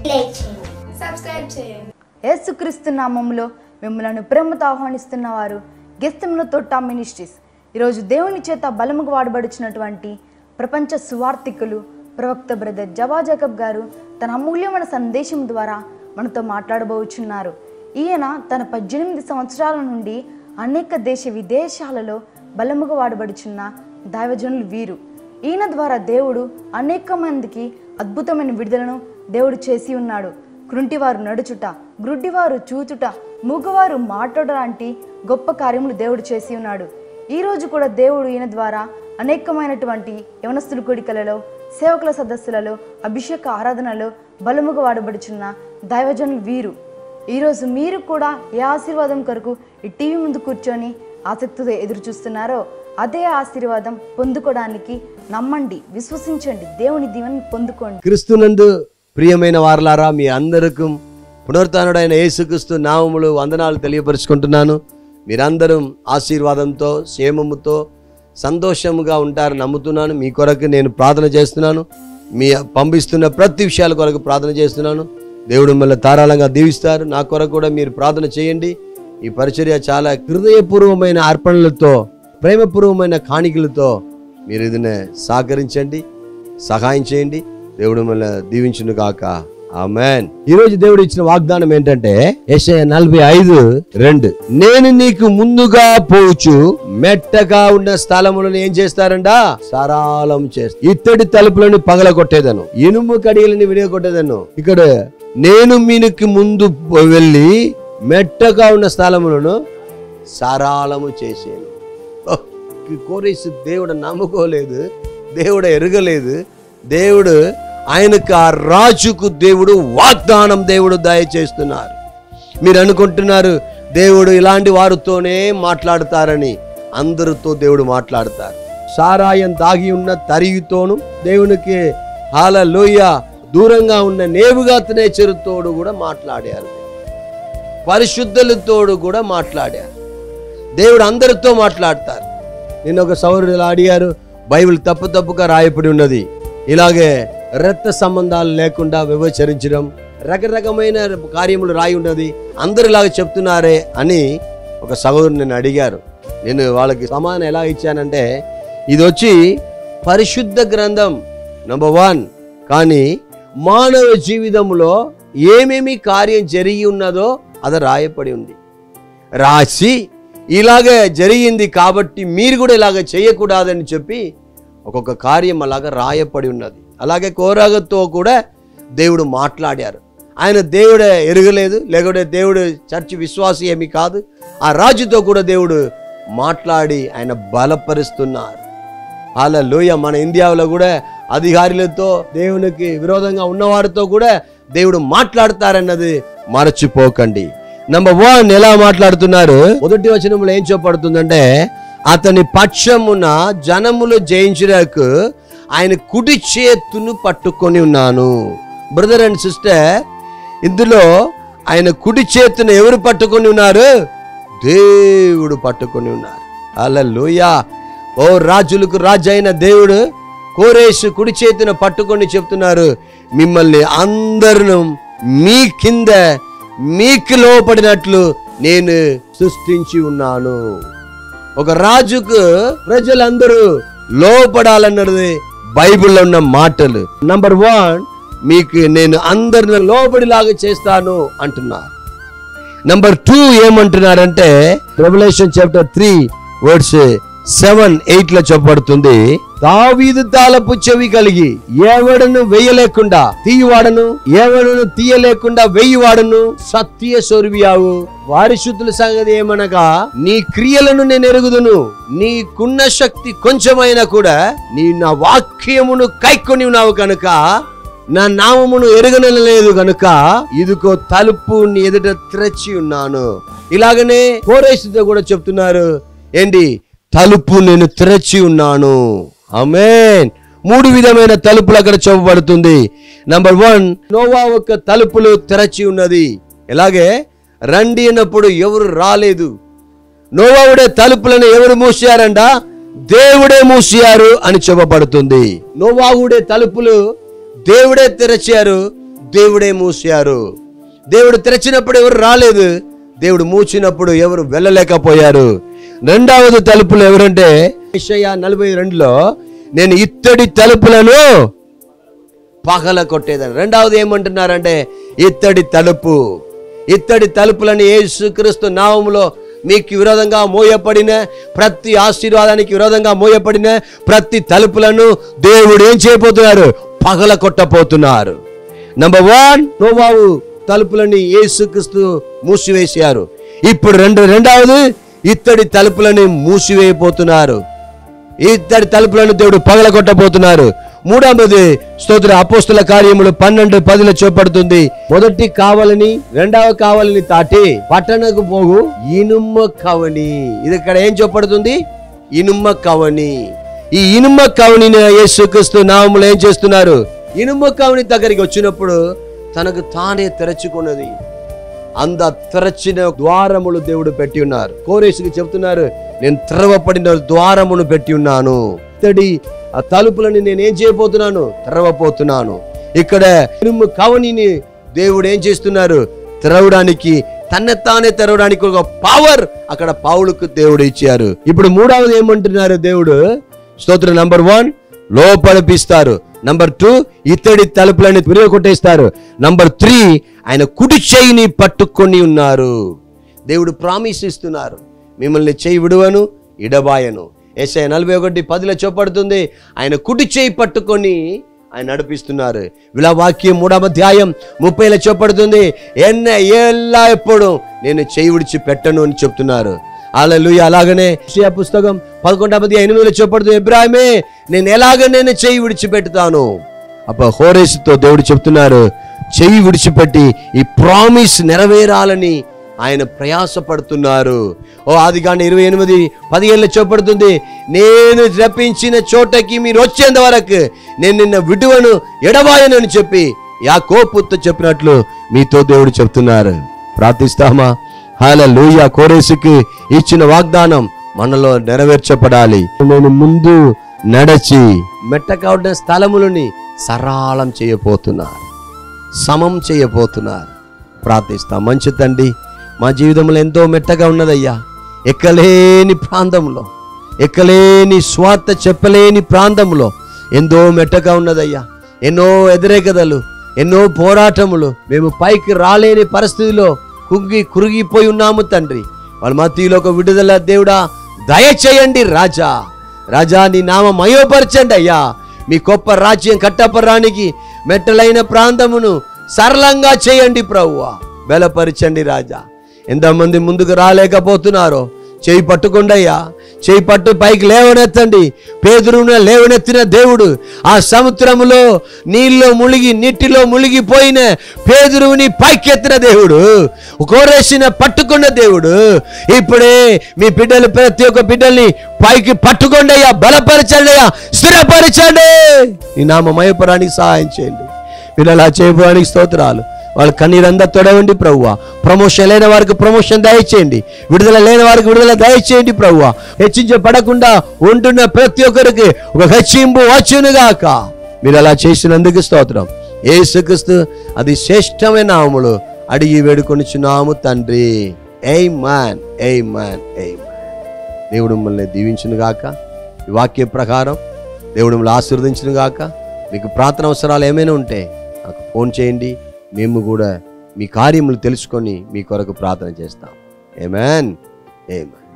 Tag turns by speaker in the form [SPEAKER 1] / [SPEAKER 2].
[SPEAKER 1] Like చేయండి, subscribe చేయండి.
[SPEAKER 2] యేసుక్రీస్తు నామములో మిమ్మల్ని ప్రేమతో ఆహ్వానిస్తున్న వారు గెస్తెముల తోట మినిస్ట్రీస్. ఈరోజు దేవుని చేత బలముగా వాడబడుచున్నటువంటి ప్రపంచ సువార్థికులు ప్రవక్త బ్రదర్ జవా జాకబ్ గారు తన అమూల్యమైన సందేశం ద్వారా మనతో మాట్లాడబోచున్నారు. ఈయన తన 18 సంవత్సరాల నుండి అనేక దేశ విదేశాలలో బలముగా వాడబడుచున్న దైవజనులు వీరు. ఈయన ద్వారా దేవుడు అనేక మందికి అద్భుతమైన విడుదలను దేవుడు చేసి ఉన్నాడు. కృంటివారు నడుచుట, గ్రుడ్డివారు చూచుట, మూగవారు మాట్లాడ లాంటి గొప్ప కార్యములు దేవుడు చేసి ఉన్నాడు. ఈరోజు కూడా దేవుడు ఈయన ద్వారా అనేకమైనటువంటి యవనస్తుల కూడికలలో, సేవకుల సదస్సులలో, అభిషేక ఆరాధనలో బలముగా వాడబడుచున్న దైవజనులు వీరు. ఈరోజు మీరు కూడా ఏ ఆశీర్వాదం కొరకు ఈ టీవీ ముందు కూర్చొని ఆసక్తితో ఎదురు చూస్తున్నారో అదే ఆశీర్వాదం పొందుకోవడానికి నమ్మండి, విశ్వసించండి, దేవుని దీవెనను పొందుకోండి.
[SPEAKER 3] క్రీస్తునందు ప్రియమైన వారలారా, మీ అందరికీ పునరుత్థానుడైన యేసుక్రీస్తు నామములో వందనాలు తెలియపరుచుకుంటున్నాను. మీరందరూ ఆశీర్వాదంతో, క్షేమముతో, సంతోషముగా ఉంటారని నమ్ముతున్నాను. మీ కొరకు నేను ప్రార్థన చేస్తున్నాను. మీ పంపిస్తున్న ప్రతి విషయాల కొరకు ప్రార్థన చేస్తున్నాను. దేవుడు మిమ్మల్ని ధారాళంగా దీవిస్తారు. నా కొరకు కూడా మీరు ప్రార్థన చేయండి. ఈ పరిచర్య చాలా హృదయపూర్వమైన అర్పణలతో, ప్రేమపూర్వమైన కాணிకలతో మీరు ఇదినే సహకరించండి, సహాయం చేయండి. దేవుడు మిమ్మల్ని దీవించును గాక. ఆమేన్. ఈరోజు దేవుడు ఇచ్చిన వాగ్దానం ఏంటంటే యెషయా 45:2, నేను నీకు ముందుగా పోవచ్చు మెట్టగా ఉన్న స్థలములను ఏం చేస్తారంట? సరళం చేస్తా. ఇత్తడి తలుపులను పగలగొట్టేదను, ఇనుము కడియలని విడగొట్టేదను. ఇక్కడ నేను మీకు ముందు వెళ్ళి మెట్టగా ఉన్న స్థలములను సరళము చేసేను. కోరేసి దేవుడు నమ్ముకోలేదు, దేవుడు ఎరగలేదు. దేవుడు ఆయనకు, ఆ రాజుకు దేవుడు వాగ్దానం దేవుడు దయచేస్తున్నారు. మీరు అనుకుంటున్నారు దేవుడు ఇలాంటి వారితోనే మాట్లాడతారని. అందరితో దేవుడు మాట్లాడతారు. సారాయం దాగి ఉన్న తరిగితోను దేవునికి హల్లెలూయా దూరంగా ఉన్న నేబుకద్నెజరుతోడు కూడా మాట్లాడారు. పరిశుద్ధులతోడు కూడా మాట్లాడారు. దేవుడు అందరితో మాట్లాడతారు. నిన్న ఒక సౌరుడు ఇలా అడిగారు, బైబిల్ తప్పుగా రాయబడి ఉన్నది, ఇలాగే రక్త సంబంధాలు లేకుండా వ్యభిచరించడం, రకరకమైన కార్యములు రాయి ఉన్నది, అందరిలాగా చెప్తున్నారే అని ఒక సహోదరుడు నన్ను అడిగారు. నేను వాళ్ళకి సమాధానం ఎలా ఇచ్చానంటే, ఇది వచ్చి పరిశుద్ధ గ్రంథం నంబర్ 1, కానీ మానవ జీవితంలో ఏమేమి కార్యం జరిగి ఉన్నదో అది రాయబడి ఉంది. రాసి ఇలాగే జరిగింది కాబట్టి మీరు కూడా ఇలాగ చేయకూడదని చెప్పి ఒక్కొక్క కార్యం అలాగా రాయబడి ఉన్నది. అలాగే కోరాగతో కూడా దేవుడు మాట్లాడారు. ఆయన దేవుడే ఎరగలేదు, లేకపోతే దేవుడు చర్చి విశ్వాసి ఏమి కాదు. ఆ రాజుతో కూడా దేవుడు మాట్లాడి ఆయన బలపరుస్తున్నారు. హల్లెలూయా. మన ఇండియాలో కూడా అధికారులతో, దేవునికి విరోధంగా ఉన్నవారితో కూడా దేవుడు మాట్లాడతారన్నది మరచిపోకండి. నంబర్ 1 ఎలా మాట్లాడుతున్నారు? మొదటి వచనంలో ఏం చెప్పబడుతుందంటే, అతని పక్షమున జనములు జయించుటకు ఆయన కుడి చేతును పట్టుకొని ఉన్నాను. బ్రదర్ అండ్ సిస్టర్, ఇందులో ఆయన కుడి చేతును ఎవరు పట్టుకొని ఉన్నారు? దేవుడు పట్టుకొని ఉన్నారు. హల్లెలూయా. ఓ రాజులకు రాజు అయిన దేవుడు కోరేషు కుడి చేతును పట్టుకొని చెప్తున్నారు, మిమ్మల్ని అందరూ మీ కింద మీకు లోపడినట్లు నేను సృష్టించి ఉన్నాను. ఒక రాజుకు ప్రజలందరూ లోపడాలన్నది బైబిల్లో ఉన్న మాటలు. నంబర్ 1, మీకు నేను అందరిని లోబడిలాగా చేస్తాను అంటున్నారు. నంబర్ 2 ఏమంటున్నారంటే, రెవల్యూషన్ చాప్టర్ 3:7-8 చెప్పబడుతుంది, దావీదు తాళపు చెవి కలిగి ఎవడను వేయలేకుండా తీయవాడను, ఎవడను తీయలేకుండా వేయవాడను సత్య స్వరూపియావు. వారిశుద్ధుల సంగతి ఏమనగా, నీ క్రియలను నేను ఎరుగుదును, నీకున్న శక్తి కొంచెమైనా కూడా నీ నా వాక్యమును కైకొని ఉన్నావు కనుక, నా నామమును ఎరగనలేదు కనుక ఇదిగో తలుపు నీ ఎదుట తెరచి ఉన్నాను. ఇలాగనే కోరేషుతో కూడా చెప్తున్నారు, ఏంటి? తలుపు నేను తెరచి ఉన్నాను. ఆమేన్. 3 విధమైన తలుపులు అక్కడ చెప్పబడుతుంది. నంబర్ 1, నోవా యొక్క తలుపులు తెరచి ఉన్నది. ఇలాగే రండి అన్నప్పుడు ఎవరు రాలేదు. నోవావుడే తలుపులను ఎవరు మూసారంట? దేవుడే మూసారు అని చెప్పబడుతుంది. నోవాహుడే తలుపులు దేవుడే తెరచారు, దేవుడే మూసారు. దేవుడు తెరచినప్పుడు ఎవరు రాలేదు, దేవుడు మూచినప్పుడు ఎవరు వెళ్ళలేకపోయారు. రెండవది తలుపులు ఎవరంటే యెషయా 42లో నేను ఇత్తడి తలుపులను పగల కొట్టేదని. రెండవది ఏమంటున్నారంటే ఇత్తడి తలుపులని యేసుక్రీస్తు నామములో మీకు విరోధంగా మోయపడిన ప్రతి ఆశీర్వాదానికి విరోధంగా మోయపడిన ప్రతి తలుపులను దేవుడు ఏం చేయబోతున్నారు, పగల కొట్టబోతున్నారు. నంబర్ 1 నోవాహు తలుపులని యేసుక్రీస్తు మూసివేశారు. ఇప్పుడు రెండవది ఇత్తడి తలుపులని మూసివేయబోతున్నారు. ఇత్తడి తలుపులను దేవుడు పగల కొట్టబోతున్నారు. మూడవది స్తోత్ర అపోస్తుల కార్యములు 12:10 చూపడుతుంది. మొదటి కావలిని రెండవ కావలిని దాటి పట్టణకు పోగు ఇనుమ కవని. ఇది ఇక్కడ ఏం చూపడుతుంది, ఇనుమ కవని. ఈ ఇనుమ కవనిని యేసుక్రీస్తు నామములో ఏం చేస్తున్నారు, ఇనుమ కవని దగ్గరికి వచ్చినప్పుడు తనకు తానే తెరచుకున్నది. అంద తెరచిన ద్వారములు దేవుడు పెట్టి ఉన్నారు. కోరేసుకి చెప్తున్నారు, నేను తెరవబడిన ద్వారమును పెట్టి ఉన్నాను. ఇత్తడి ఆ తలుపులని నేనేం చేయబోతున్నాను, తెరవబోతున్నాను. ఇక్కడ ఇనుము కవనిని దేవుడు ఏం చేస్తున్నారు, తెరవడానికి, తానే తెరవడానికి ఒక పవర్ అక్కడ పౌలుకు దేవుడు ఇచ్చారు. ఇప్పుడు మూడవది ఏమంటున్నారు దేవుడు, స్తోత్రం నంబర్ 1 లోపలిపిస్తారు. నంబర్ 2 ఇత్తడి తలుపులని విరగొట్టేస్తారు. నంబర్ 3 ఆయన కుడి చేయిని పట్టుకొని ఉన్నారు. దేవుడు ప్రామిస్ ఇస్తున్నారు, మిమ్మల్ని చేయి విడువను ఇడబాయను. యెషయా 41:10 చూపడుతుంది, ఆయన కుడి చేయి పట్టుకొని ఆయన నడిపిస్తున్నారు. విలావాక్యం 3వ అధ్యాయం 30 చూపడుతుంది, ఎప్పుడు నేను చేయి విడిచి పెట్టను అని చెప్తున్నారు. హల్లెలూయా. అలాగనే యెషయా పుస్తకం 11వ అధ్యాయం 8 చూపడుతుంది, ఇబ్రాహిమే నేను ఎలాగనైనా చేయి విడిచిపెట్టుతాను. అప్పుడు హోరేసుతో దేవుడు చెప్తున్నారు, చేయి విడిచిపెట్టి ఈ ప్రామిస్ నెరవేరాలని ఆయన ప్రయాసపడుతున్నారు. ఆదికాండం 28:17 చూపడుతుంది, నేను రప్పించిన చోటకి మీరు వచ్చేంత వరకు నేను నిన్న విడువను ఎడబాయను అని చెప్పి యాకోబుతో చెప్పినట్లు మీతో దేవుడు చెప్తున్నారు. ప్రార్థిస్తామా? హల్లెలూయా. కోరేసుకి ఇచ్చిన వాగ్దానం మనలో నెరవేర్చబడాలి. నేను ముందు నడచి మెట్టకాడిన స్థలములని సరళం చేయబోతున్నారు, సమం చేయబోతున్నారు. ప్రార్థిస్తాం. మంచి తండ్రి, మా జీవితంలో ఎంతో మెట్టగా ఉన్నదయ్యా. ఎక్కలేని ప్రాంతంలో, ఎక్కలేని స్వార్థ చెప్పలేని ప్రాంతంలో ఎంతో మెట్టగా ఉన్నదయ్యా. ఎన్నో వ్యతిరేకతలు, ఎన్నో పోరాటములు, మేము పైకి రాలేని పరిస్థితిలో కురిగిపోయి ఉన్నాము తండ్రి. వాళ్ళ మధ్యలో ఒక విడుదల దేవుడా దయచేయండి. రాజా నీ నామం మయోపరచండి అయ్యా. మీ గొప్ప రాజ్యం కట్టపరానికి మెట్టలైన ప్రాంతమును సరళంగా చేయండి ప్రభువా. బలపరచండి రాజా. ఎంతమంది ముందుకు రాలేకపోతున్నారో చేయి పట్టుకోండి అయ్యా. చేయి పట్టు పైకి లేవనెత్తండి. పేతురును లేవనెత్తిన దేవుడు, ఆ సముద్రములో నీటిలో మునిగిపోయిన పేతురుని పైకెత్తిన దేవుడు, కోరేసిన పట్టుకున్న దేవుడు, ఇప్పుడే మీ బిడ్డలు, ప్రతి ఒక్క బిడ్డల్ని పైకి పట్టుకోండి అయ్యా. బలపరచండి అయ్యా, స్థిరపరచండి. ఈ నామమయపరానికి సహాయం చేయండి. మీరు అలా చేయడానికి స్తోత్రాలు. వాళ్ళ కన్నీరంతా తొడవండి ప్రభువా. ప్రమోషన్ లేని వారికి ప్రమోషన్ దయచేయండి. విడుదల లేని వారికి విడుదల దయచేయండి ప్రభువా. హెచ్చించబడకుండా ఉంటున్న ప్రతి ఒక్కరికి ఒక హెచ్చింపు వచ్చునుగాక. మీరు అలా చేసినందుకు స్తోత్రం. యేసుక్రీస్తు అది శ్రేష్టమైన నామములో అడిగి వేడుకొనిచున్నాము తండ్రి. ఆమేన్, ఆమేన్, ఆమేన్. దేవుడు మిమ్మల్ని దీవించునుగాక. ఈ వాక్య ప్రకారం దేవుడు మిమ్మల్ని ఆశీర్వదించునుగాక. మీకు ప్రార్థన అవసరాలు ఏమైనా ఉంటే నాకు ఫోన్ చేయండి. మేము కూడా మీ కార్యములు తెలుసుకొని మీ కొరకు ప్రార్థన చేస్తాం. ఆమేన్, ఆమేన్.